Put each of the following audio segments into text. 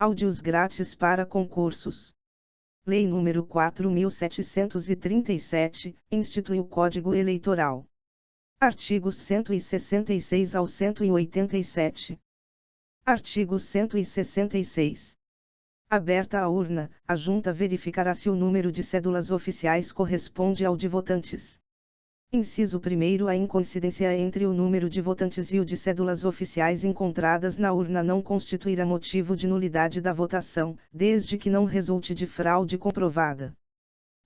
Áudios grátis para concursos. Lei nº 4.737, institui o Código Eleitoral. Artigos 166 ao 187. Artigo 166. Aberta a urna, a Junta verificará se o número de cédulas oficiais corresponde ao de votantes. Inciso 1. A incoincidência entre o número de votantes e o de cédulas oficiais encontradas na urna não constituirá motivo de nulidade da votação, desde que não resulte de fraude comprovada.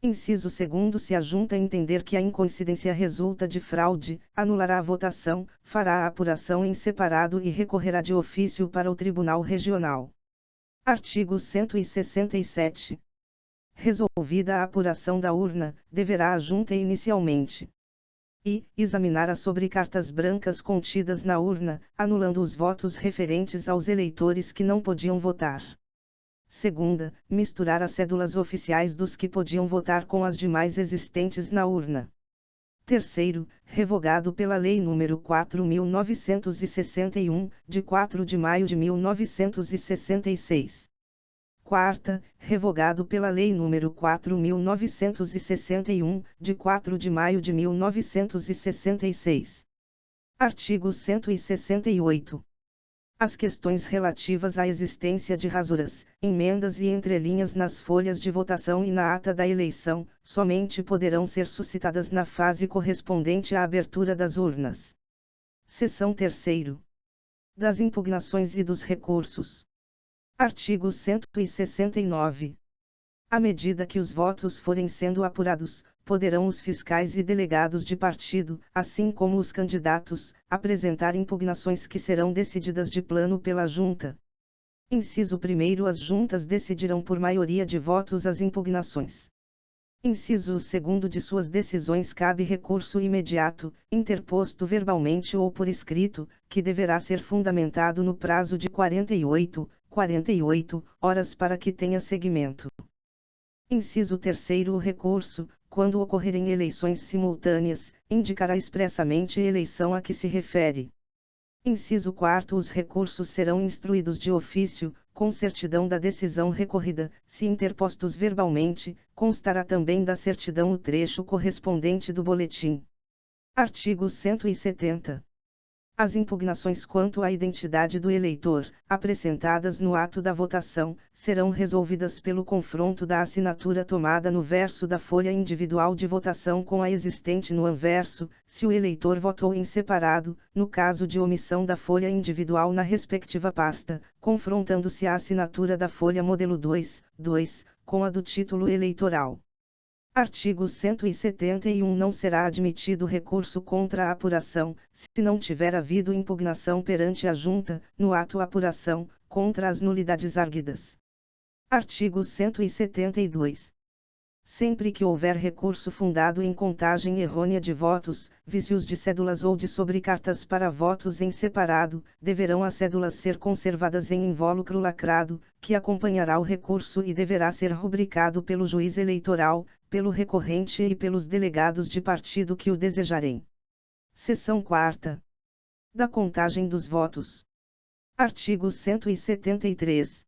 Inciso 2. Se a Junta entender que a incoincidência resulta de fraude, anulará a votação, fará a apuração em separado e recorrerá de ofício para o Tribunal Regional. Artigo 167. Resolvida a apuração da urna, deverá a Junta inicialmente examinar as sobrecartas brancas contidas na urna, anulando os votos referentes aos eleitores que não podiam votar. Segunda, misturar as cédulas oficiais dos que podiam votar com as demais existentes na urna. Terceiro, revogado pela Lei nº 4.961, de 4 de maio de 1966. Quarta, revogado pela Lei nº 4.961, de 4 de maio de 1966. Artigo 168. As questões relativas à existência de rasuras, emendas e entrelinhas nas folhas de votação e na ata da eleição, somente poderão ser suscitadas na fase correspondente à abertura das urnas. Seção 3ª. Das impugnações e dos recursos. Artigo 169. À medida que os votos forem sendo apurados, poderão os fiscais e delegados de partido, assim como os candidatos, apresentar impugnações que serão decididas de plano pela Junta. Inciso 1. As juntas decidirão por maioria de votos as impugnações. Inciso 2. De suas decisões cabe recurso imediato, interposto verbalmente ou por escrito, que deverá ser fundamentado no prazo de 48 horas para que tenha seguimento. Inciso 3. O recurso, quando ocorrerem eleições simultâneas, indicará expressamente a eleição a que se refere. Inciso 4. Os recursos serão instruídos de ofício, com certidão da decisão recorrida, se interpostos verbalmente, constará também da certidão o trecho correspondente do boletim. Artigo 170. As impugnações quanto à identidade do eleitor, apresentadas no ato da votação, serão resolvidas pelo confronto da assinatura tomada no verso da folha individual de votação com a existente no anverso, se o eleitor votou em separado, no caso de omissão da folha individual na respectiva pasta, confrontando-se a assinatura da folha modelo 2, com a do título eleitoral. Artigo 171. Não será admitido recurso contra a apuração, se não tiver havido impugnação perante a Junta, no ato apuração, contra as nulidades arguidas. Artigo 172. Sempre que houver recurso fundado em contagem errônea de votos, vícios de cédulas ou de sobrecartas para votos em separado, deverão as cédulas ser conservadas em invólucro lacrado, que acompanhará o recurso e deverá ser rubricado pelo juiz eleitoral, pelo recorrente e pelos delegados de partido que o desejarem. Seção 4ª. Da contagem dos votos. Artigo 173.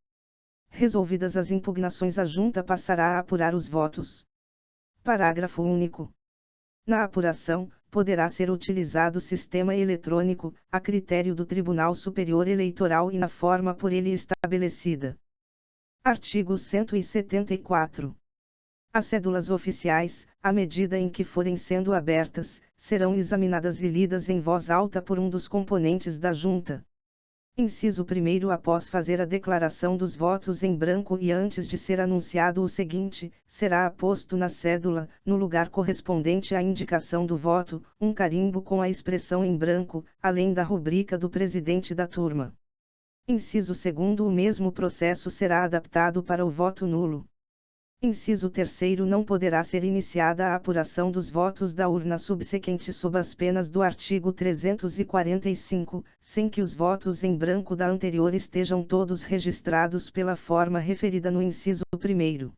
Resolvidas as impugnações, a Junta passará a apurar os votos. Parágrafo único. Na apuração, poderá ser utilizado sistema eletrônico, a critério do Tribunal Superior Eleitoral e na forma por ele estabelecida. Artigo 174. As cédulas oficiais, à medida em que forem sendo abertas, serão examinadas e lidas em voz alta por um dos componentes da Junta. Inciso 1. Após fazer a declaração dos votos em branco e antes de ser anunciado o seguinte, será aposto na cédula, no lugar correspondente à indicação do voto, um carimbo com a expressão em branco, além da rubrica do presidente da turma. Inciso 2. O mesmo processo será adaptado para o voto nulo. Inciso 3. Não poderá ser iniciada a apuração dos votos da urna subsequente sob as penas do artigo 345, sem que os votos em branco da anterior estejam todos registrados pela forma referida no inciso 1º.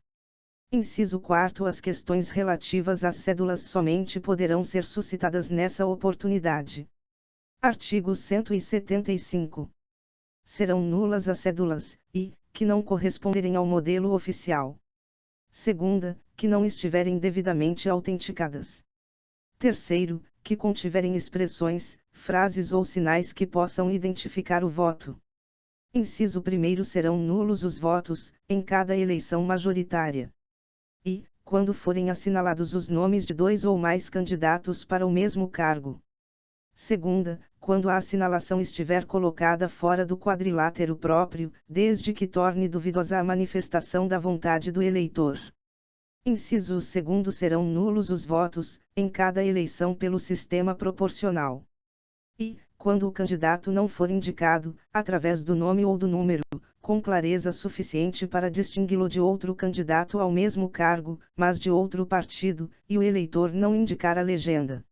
Inciso 4. As questões relativas às cédulas somente poderão ser suscitadas nessa oportunidade. Artigo 175. Serão nulas as cédulas, e, que não corresponderem ao modelo oficial. Segunda, que não estiverem devidamente autenticadas. Terceiro, que contiverem expressões, frases ou sinais que possam identificar o voto. Inciso 1º, serão nulos os votos, em cada eleição majoritária. E, quando forem assinalados os nomes de 2 ou mais candidatos para o mesmo cargo. Segunda, quando a assinalação estiver colocada fora do quadrilátero próprio, desde que torne duvidosa a manifestação da vontade do eleitor. Inciso 2º, serão nulos os votos, em cada eleição pelo sistema proporcional. E, quando o candidato não for indicado, através do nome ou do número, com clareza suficiente para distingui-lo de outro candidato ao mesmo cargo, mas de outro partido, e o eleitor não indicar a legenda.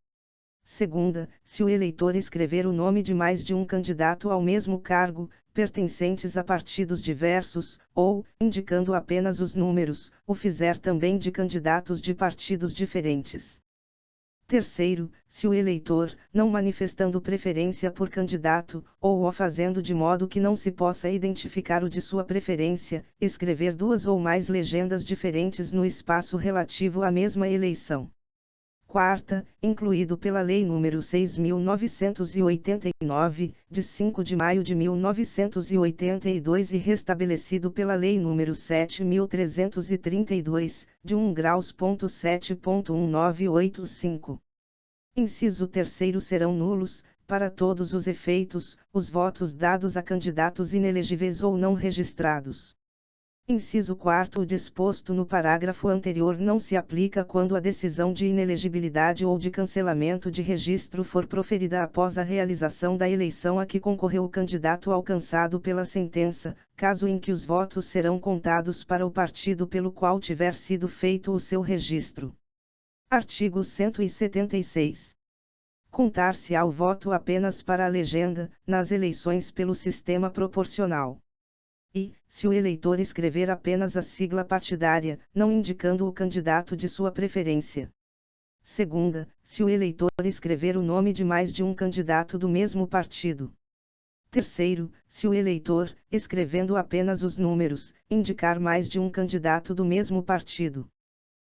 Segunda, se o eleitor escrever o nome de mais de um candidato ao mesmo cargo, pertencentes a partidos diversos, ou, indicando apenas os números, o fizer também de candidatos de partidos diferentes. Terceiro, se o eleitor, não manifestando preferência por candidato, ou o fazendo de modo que não se possa identificar o de sua preferência, escrever 2 ou mais legendas diferentes no espaço relativo à mesma eleição. Quarta, incluído pela Lei nº 6.989, de 5 de maio de 1982 e restabelecido pela Lei nº 7.332, de 1 graus.7.1985. Inciso 3º, serão nulos, para todos os efeitos, os votos dados a candidatos inelegíveis ou não registrados. Inciso 4º, o disposto no parágrafo anterior não se aplica quando a decisão de inelegibilidade ou de cancelamento de registro for proferida após a realização da eleição a que concorreu o candidato alcançado pela sentença, caso em que os votos serão contados para o partido pelo qual tiver sido feito o seu registro. Artigo 176. Contar-se-á o voto apenas para a legenda, nas eleições pelo sistema proporcional. E, se o eleitor escrever apenas a sigla partidária, não indicando o candidato de sua preferência. Segunda, se o eleitor escrever o nome de mais de um candidato do mesmo partido. Terceiro, se o eleitor, escrevendo apenas os números, indicar mais de um candidato do mesmo partido.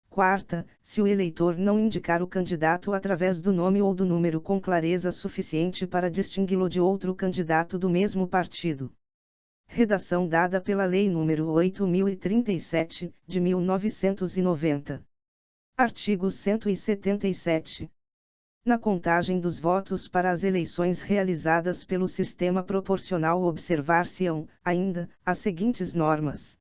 Quarta, se o eleitor não indicar o candidato através do nome ou do número com clareza suficiente para distingui-lo de outro candidato do mesmo partido. Redação dada pela Lei nº 8.037, de 1990. Artigo 177. Na contagem dos votos para as eleições realizadas pelo sistema proporcional observar-se-ão, ainda, as seguintes normas.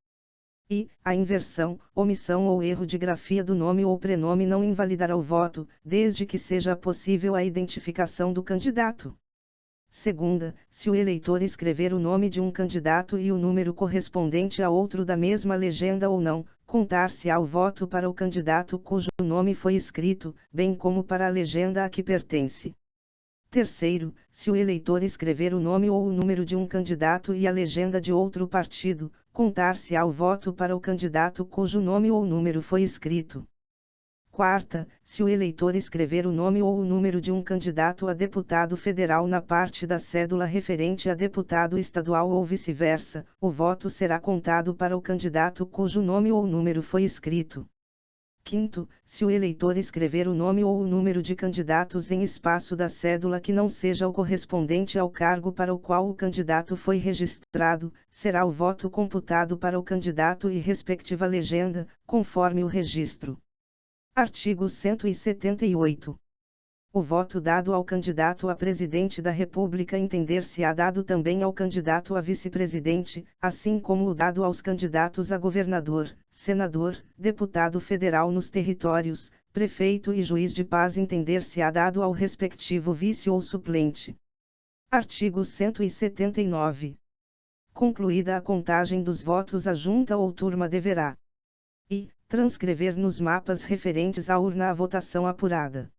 E, a inversão, omissão ou erro de grafia do nome ou prenome não invalidará o voto, desde que seja possível a identificação do candidato. Segunda, se o eleitor escrever o nome de um candidato e o número correspondente a outro da mesma legenda ou não, contar-se-á o voto para o candidato cujo nome foi escrito, bem como para a legenda a que pertence. Terceiro, se o eleitor escrever o nome ou o número de um candidato e a legenda de outro partido, contar-se-á o voto para o candidato cujo nome ou número foi escrito. Quarta, se o eleitor escrever o nome ou o número de um candidato a deputado federal na parte da cédula referente a deputado estadual ou vice-versa, o voto será contado para o candidato cujo nome ou número foi escrito. Quinto, se o eleitor escrever o nome ou o número de candidatos em espaço da cédula que não seja o correspondente ao cargo para o qual o candidato foi registrado, será o voto computado para o candidato e respectiva legenda, conforme o registro. Artigo 178. O voto dado ao candidato a presidente da República entender-se-á dado também ao candidato a vice-presidente, assim como o dado aos candidatos a governador, senador, deputado federal nos territórios, prefeito e juiz de paz entender-se-á dado ao respectivo vice ou suplente. Artigo 179. Concluída a contagem dos votos, a junta ou turma deverá transcrever nos mapas referentes à urna a votação apurada.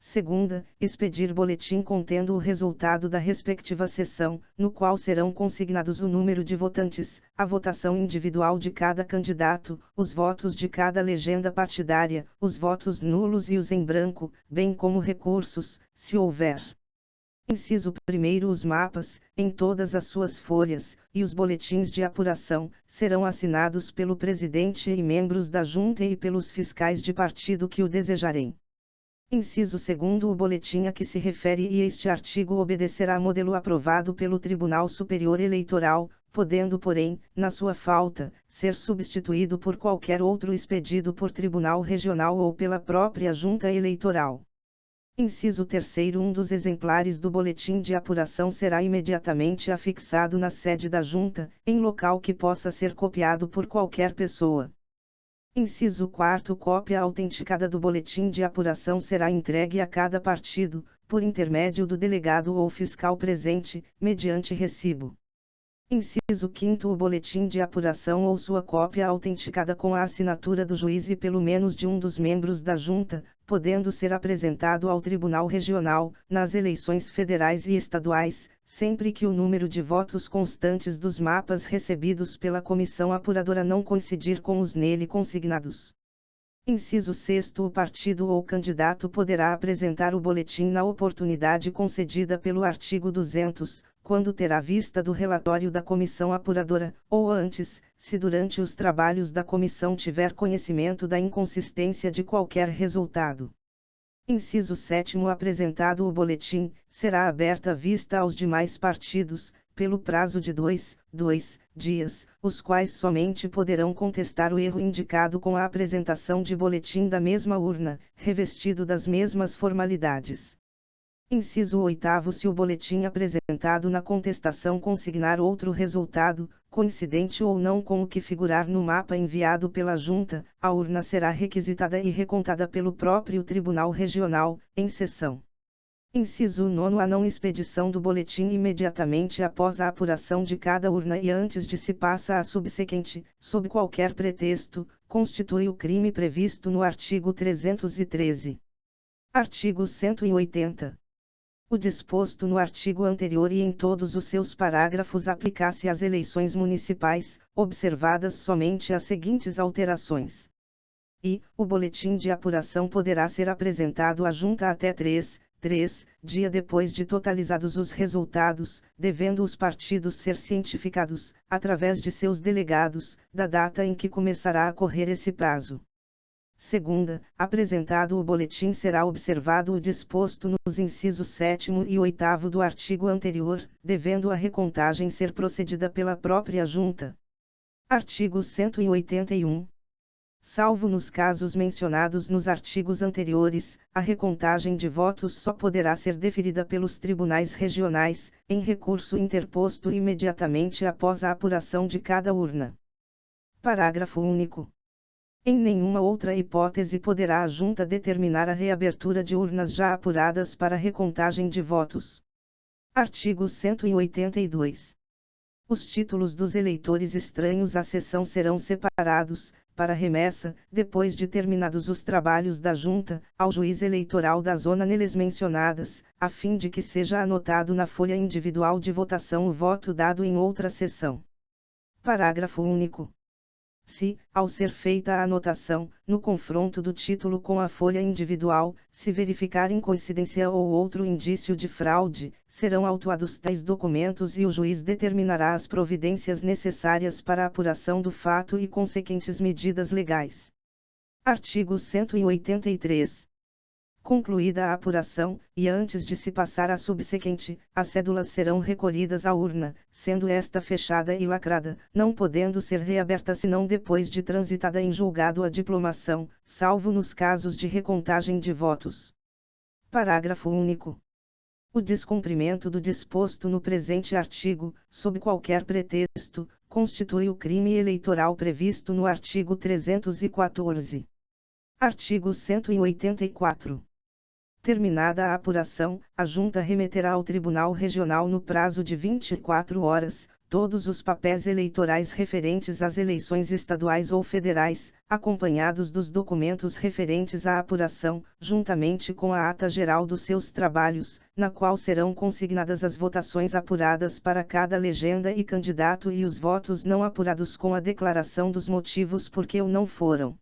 Segunda, expedir boletim contendo o resultado da respectiva sessão, no qual serão consignados o número de votantes, a votação individual de cada candidato, os votos de cada legenda partidária, os votos nulos e os em branco, bem como recursos, se houver. Inciso 1º. Os mapas, em todas as suas folhas, e os boletins de apuração, serão assinados pelo presidente e membros da junta e pelos fiscais de partido que o desejarem. Inciso 2º. O boletim a que se refere este artigo obedecerá a modelo aprovado pelo Tribunal Superior Eleitoral, podendo, porém, na sua falta, ser substituído por qualquer outro expedido por tribunal regional ou pela própria junta eleitoral. Inciso 3º. Um dos exemplares do boletim de apuração será imediatamente afixado na sede da junta, em local que possa ser copiado por qualquer pessoa. Inciso 4º. Cópia autenticada do boletim de apuração será entregue a cada partido, por intermédio do delegado ou fiscal presente, mediante recibo. Inciso 5º. O boletim de apuração ou sua cópia autenticada com a assinatura do juiz e pelo menos de um dos membros da junta, podendo ser apresentado ao Tribunal Regional, nas eleições federais e estaduais, sempre que o número de votos constantes dos mapas recebidos pela comissão apuradora não coincidir com os nele consignados. Inciso 6º. O partido ou candidato poderá apresentar o boletim na oportunidade concedida pelo artigo 200, quando terá vista do relatório da comissão apuradora, ou antes, se durante os trabalhos da comissão tiver conhecimento da inconsistência de qualquer resultado. Inciso 7º. Apresentado o boletim, será aberta vista aos demais partidos, pelo prazo de 2 dias, os quais somente poderão contestar o erro indicado com a apresentação de boletim da mesma urna, revestido das mesmas formalidades. Inciso 8º. Se o boletim apresentado na contestação consignar outro resultado, coincidente ou não com o que figurar no mapa enviado pela junta, a urna será requisitada e recontada pelo próprio Tribunal Regional, em sessão. Inciso 9º. A não expedição do boletim imediatamente após a apuração de cada urna e antes de se passa à subsequente, sob qualquer pretexto, constitui o crime previsto no artigo 313. Artigo 180. O disposto no artigo anterior e em todos os seus parágrafos aplica-se às eleições municipais, observadas somente as seguintes alterações. O boletim de apuração poderá ser apresentado à junta até 3 dias depois de totalizados os resultados, devendo os partidos ser cientificados, através de seus delegados, da data em que começará a correr esse prazo. Segunda, apresentado o boletim será observado o disposto nos incisos 7º e 8º do artigo anterior, devendo a recontagem ser procedida pela própria junta. Artigo 181. Salvo nos casos mencionados nos artigos anteriores, a recontagem de votos só poderá ser deferida pelos tribunais regionais, em recurso interposto imediatamente após a apuração de cada urna. Parágrafo único. Em nenhuma outra hipótese poderá a junta determinar a reabertura de urnas já apuradas para recontagem de votos. Artigo 182. Os títulos dos eleitores estranhos à sessão serão separados, para remessa, depois de terminados os trabalhos da junta, ao juiz eleitoral da zona neles mencionadas, a fim de que seja anotado na folha individual de votação o voto dado em outra sessão. Parágrafo único. Se, ao ser feita a anotação, no confronto do título com a folha individual, se verificar incoincidência ou outro indício de fraude, serão autuados tais documentos e o juiz determinará as providências necessárias para a apuração do fato e consequentes medidas legais. Artigo 183. Concluída a apuração, e antes de se passar à subsequente, as cédulas serão recolhidas à urna, sendo esta fechada e lacrada, não podendo ser reaberta senão depois de transitada em julgado a diplomação, salvo nos casos de recontagem de votos. Parágrafo único. O descumprimento do disposto no presente artigo, sob qualquer pretexto, constitui o crime eleitoral previsto no artigo 314. Artigo 184. Terminada a apuração, a junta remeterá ao Tribunal Regional no prazo de 24 horas, todos os papéis eleitorais referentes às eleições estaduais ou federais, acompanhados dos documentos referentes à apuração, juntamente com a ata geral dos seus trabalhos, na qual serão consignadas as votações apuradas para cada legenda e candidato e os votos não apurados com a declaração dos motivos por que o não foram.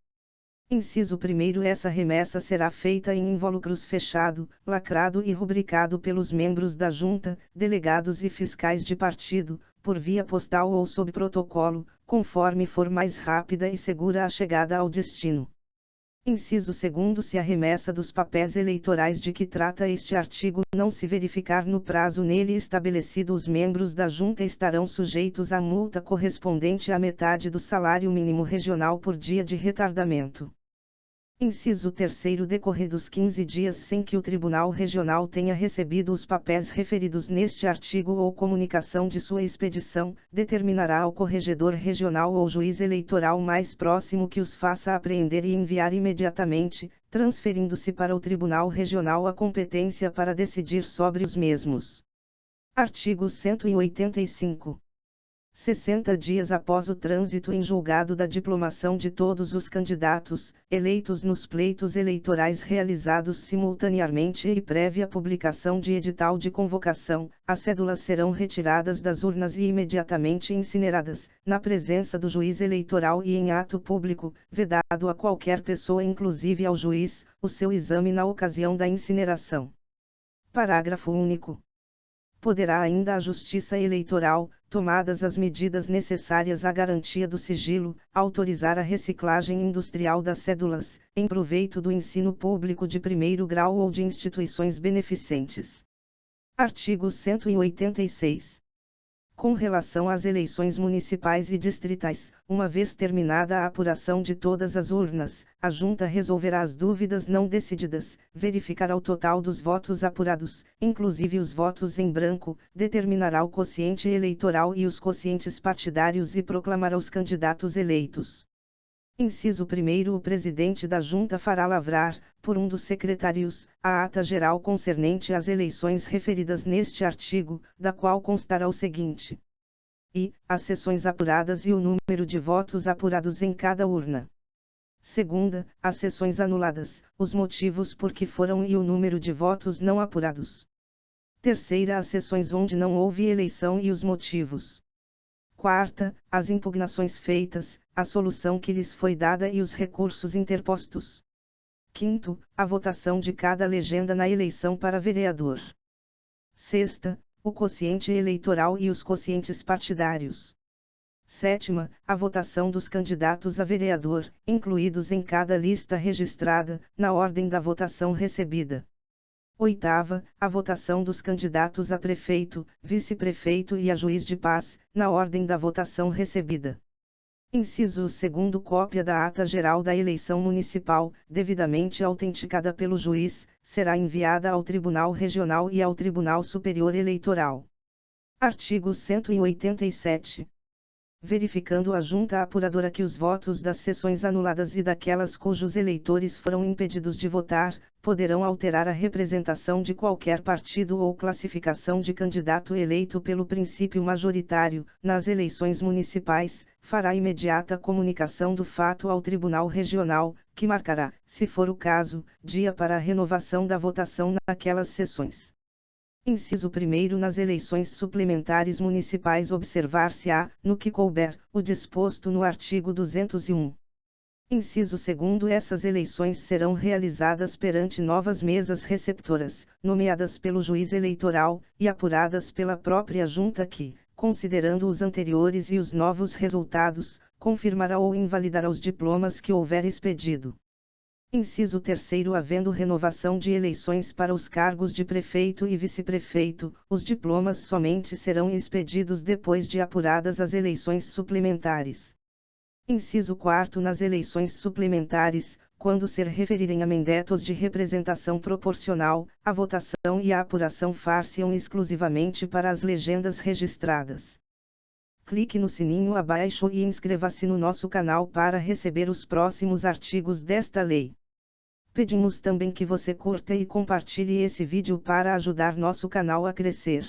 Inciso 1. Essa remessa será feita em invólucros fechado, lacrado e rubricado pelos membros da Junta, delegados e fiscais de partido, por via postal ou sob protocolo, conforme for mais rápida e segura a chegada ao destino. Inciso 2. Se a remessa dos papéis eleitorais de que trata este artigo não se verificar no prazo nele estabelecido, os membros da Junta estarão sujeitos à multa correspondente à metade do salário mínimo regional por dia de retardamento. Inciso 3. Decorridos 15 dias sem que o Tribunal Regional tenha recebido os papéis referidos neste artigo ou comunicação de sua expedição, determinará o corregedor regional ou juiz eleitoral mais próximo que os faça apreender e enviar imediatamente, transferindo-se para o Tribunal Regional a competência para decidir sobre os mesmos. Artigo 185. 60 dias após o trânsito em julgado da diplomação de todos os candidatos, eleitos nos pleitos eleitorais realizados simultaneamente e prévia publicação de edital de convocação, as cédulas serão retiradas das urnas e imediatamente incineradas, na presença do juiz eleitoral e em ato público, vedado a qualquer pessoa inclusive ao juiz, o seu exame na ocasião da incineração. Parágrafo único. Poderá ainda a Justiça Eleitoral, tomadas as medidas necessárias à garantia do sigilo, autorizar a reciclagem industrial das cédulas, em proveito do ensino público de primeiro grau ou de instituições beneficentes. Artigo 186. Com relação às eleições municipais e distritais, uma vez terminada a apuração de todas as urnas, a Junta resolverá as dúvidas não decididas, verificará o total dos votos apurados, inclusive os votos em branco, determinará o quociente eleitoral e os quocientes partidários e proclamará os candidatos eleitos. Inciso 1. O presidente da Junta fará lavrar, por um dos secretários, a ata geral concernente às eleições referidas neste artigo, da qual constará o seguinte: i. As sessões apuradas e o número de votos apurados em cada urna. Segunda, as sessões anuladas, os motivos por que foram e o número de votos não apurados. Terceira, as sessões onde não houve eleição e os motivos. Quarta, as impugnações feitas, a solução que lhes foi dada e os recursos interpostos. Quinto, a votação de cada legenda na eleição para vereador. Sexta, o quociente eleitoral e os quocientes partidários. Sétima, a votação dos candidatos a vereador, incluídos em cada lista registrada, na ordem da votação recebida. Oitava, a votação dos candidatos a prefeito, vice-prefeito e a juiz de paz, na ordem da votação recebida. Inciso 2. Cópia da ata geral da eleição municipal, devidamente autenticada pelo juiz, será enviada ao Tribunal Regional e ao Tribunal Superior Eleitoral. Artigo 187. Verificando a Junta Apuradora que os votos das sessões anuladas e daquelas cujos eleitores foram impedidos de votar, poderão alterar a representação de qualquer partido ou classificação de candidato eleito pelo princípio majoritário, nas eleições municipais, fará imediata comunicação do fato ao Tribunal Regional, que marcará, se for o caso, dia para a renovação da votação naquelas sessões. Inciso 1. Nas eleições suplementares municipais observar-se-á, no que couber, o disposto no artigo 201. Inciso 2. Essas eleições serão realizadas perante novas mesas receptoras, nomeadas pelo juiz eleitoral, e apuradas pela própria Junta que, considerando os anteriores e os novos resultados, confirmará ou invalidará os diplomas que houver expedido. Inciso 3. Havendo renovação de eleições para os cargos de prefeito e vice-prefeito, os diplomas somente serão expedidos depois de apuradas as eleições suplementares. Inciso 4. Nas eleições suplementares, quando se referirem a mandatos de representação proporcional, a votação e a apuração far-se-ão exclusivamente para as legendas registradas. Clique no sininho abaixo e inscreva-se no nosso canal para receber os próximos artigos desta lei. Pedimos também que você curta e compartilhe esse vídeo para ajudar nosso canal a crescer.